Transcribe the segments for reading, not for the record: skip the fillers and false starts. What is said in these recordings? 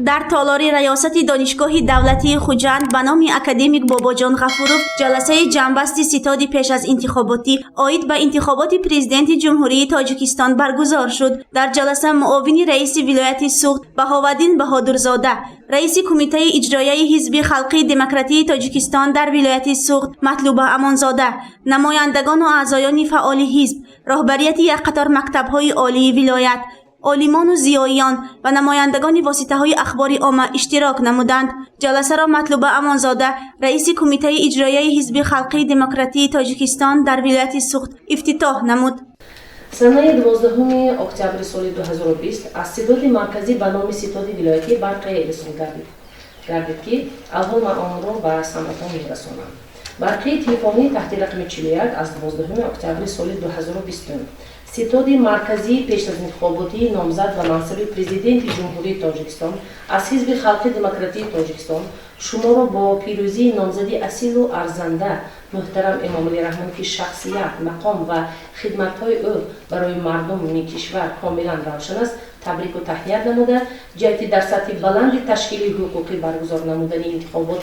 در تالار ریاست دانشگاه دولتی خوجند به نام اکادمیک باباجان غفورов جلسه جنبستی ستاد پیش از انتخاباتی عاید به انتخابات پرزیدنت جمهوری تاجیکستان برگزار شد. در جلسه معاون رئیس ولایت سوخت بهاودین بهادرزاده، رئیس کمیته اجرایی حزب خلقی دموکراتی تاجیکستان در ولایت سوخت مطلوبه امانزاده، نمایندگان و اعضایان فعال حزب، رهبریت یک قطار مکتب‌های عالی ولایت، عالمان و زیاییان و نمایندگان واسطه‌های اخبار عامه اشتراک نمودند. جلسه را مطلوبه امانزاده، رئیس کمیته اجرایی حزب خلقی دموکراتی تاجیکستان در ولایت سوخت افتتاح نمود. سنه 12 اکتبر سال 2020 از ستاد مرکزی به نام ستاد ولایتی برقی رسمی گردید که الان من آن را به سماعتان می‌رسانم. برقی تلفنی تحت رقم 41 از 12 اکتبر سال 2020 ستاد مرکزی پیش از انتخاباتی نامزد و منصب پرزیدنت جمهوری تاجیکستان از حزب خلق دموکراتی تاجیکستان شما را با پیروزی نامزدی اصیل و ارزنده محترم امام علی رحمان که شخصیت، مقام و خدمت‌های او برای مردم کشور کاملا روشن است تبریک و تهنیت نموده جهتی در سطح بلند تشکیل حقوقی برگزار نمودن انتخابات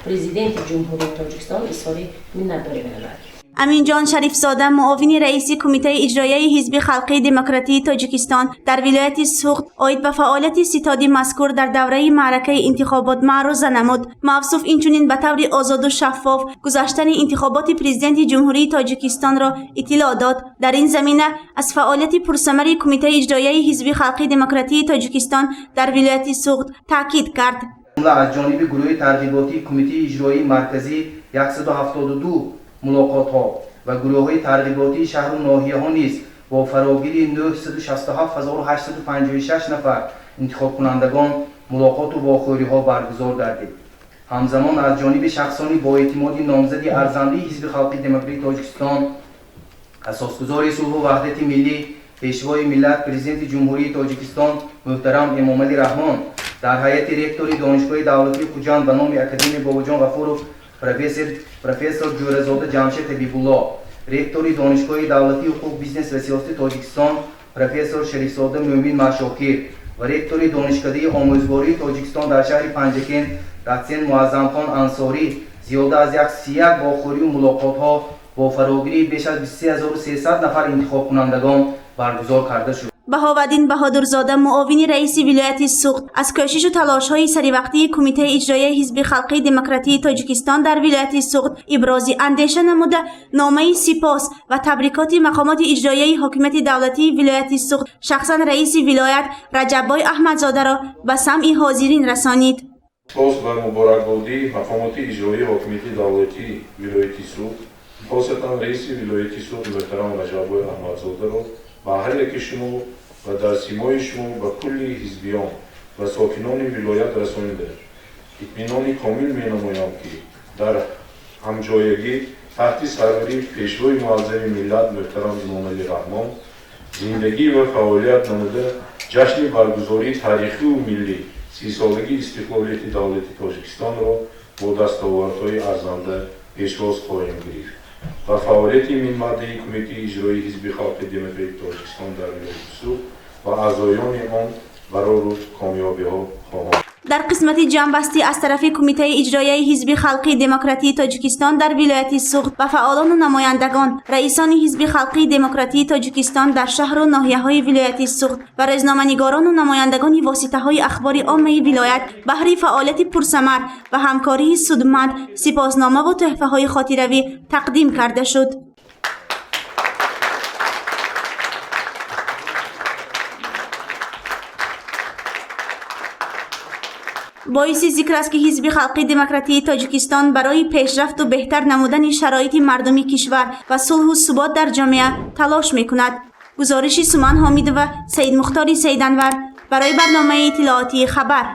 پرزیدنت جمهوری تاجیکستان اظهار منتداری می‌نماید. امین جان شریف زاده معاون رئیس کمیته اجرایی حزب خلقی دموکراتی تاجیکستان در ولایت سوخت عاید به فعالیت ستاد مذکور در دوره معرکه انتخابات معروضه نمود. موصوف اینچنین به طور آزاد و شفاف گذشتن انتخابات پرزیدنت جمهوری تاجیکستان را اطلاع داد. در این زمینه از فعالیت پرثمر کمیته اجرایی حزب خلقی دموکراتی تاجیکستان در ولایت سوخت تاکید کرد. از جانب گروه ترغیباتی کمیته اجرایی مرکزی 172 ملاقات ها و گروه های ترغیباتی شهر و ناحیه ها نیز با فراگیری 967856 نفر انتخاب کنندگان ملاقات و واخوری ها برگزار گردید. همزمان از جانب شخصانی با اعتماد نامزدی ارزنده حزب خلقی دموکراتی تاجیکستان اساسگزار صلح و وحدت ملی پیشوای ملت پرزیدنت جمهوری تاجیکستان محترم امام علی رحمان در هیئت رکتور دانشگاه دولتی خوجند به نام اکادمی باباجان غفورov پروفسور جورزاده جمشید حبیبالله، رکتور دانشگاه دولتی حقوق بیزنس و سیاست تاجیکستان پروفسور شریفزاده مومن مشاکر و رکتور دانشکده آموزگاری تاجیکستان در شهر پنجکن رهسن معظم خان انصاری زیاده از 131 واخوری و ملاقات ها با فراگیری بیش از 23300 نفر انتخاب کنندگان برگزار کرده شد. بهاودین بهادرزاده معاون رئیس ولایت سوخت از کوشش و تلاش‌های سریوقتی کمیته اجرایی حزب خلقی دموکراتی تاجیکستان در ولایت سوخت ابراز اندیشه نموده نامه سپاس و تبریکات مقامات اجرایی حکومت دولتی ولایت سوخت شخصا رئیس ولایت رجب‌بای احمدزاده را به سمع حاضرین رسانید. سپاس و مبارکبادی مقامات اجرایی حکومت دولتی ولایت سوخت خاصتا رئیس ولایت سوخت محترم رجب‌بای احمدزاده را با هر یک شما و در سیمای شما و کلی حزبیان و ساکنان ولایت رسانیده اطمینان کامل می‌نمایم که در همجایگی تحت سروری پیشوای معظم ملت محترم امام علی رحمان زندگی و فعالیت نموده جشن برگزاری تاریخی و ملی 30 سالگی استقلالیت دولت تاجیکستان را با دستاوردهای ارزنده پیشواز خواهیم گرفت و فعالیت منمدی کمیته اجرایی حزب خلق دموکراتی تاجیکستان در ولایت سوخت و اعضایان آن برای کامیابی ها خواهند. در قسمت جنبستی از طرف کمیته اجرایی حزب خلقی دموکراتی تاجیکستان در ولایت سوخت و فعالان و نمایندگان رئیسان حزب خلقی دموکراتی تاجیکستان در شهر و ناحیه‌های ولایت سوخت و روزنامه‌نگاران و نمایندگان واسطه‌های اخبار عامه ولایت بهره فعالیت پرثمر و همکاری سودمند سپاسنامه و تحفه‌های خاطروی تقدیم کرده شد. باعث ذکر است که حزب خلقی دموکراتی تاجیکستان برای پیشرفت و بهتر نمودن شرایط مردمی کشور و صلح و ثبات در جامعه تلاش می‌کند. گزارش سومن حامد و سید مختار سیدانور برای برنامه اطلاعاتی خبر.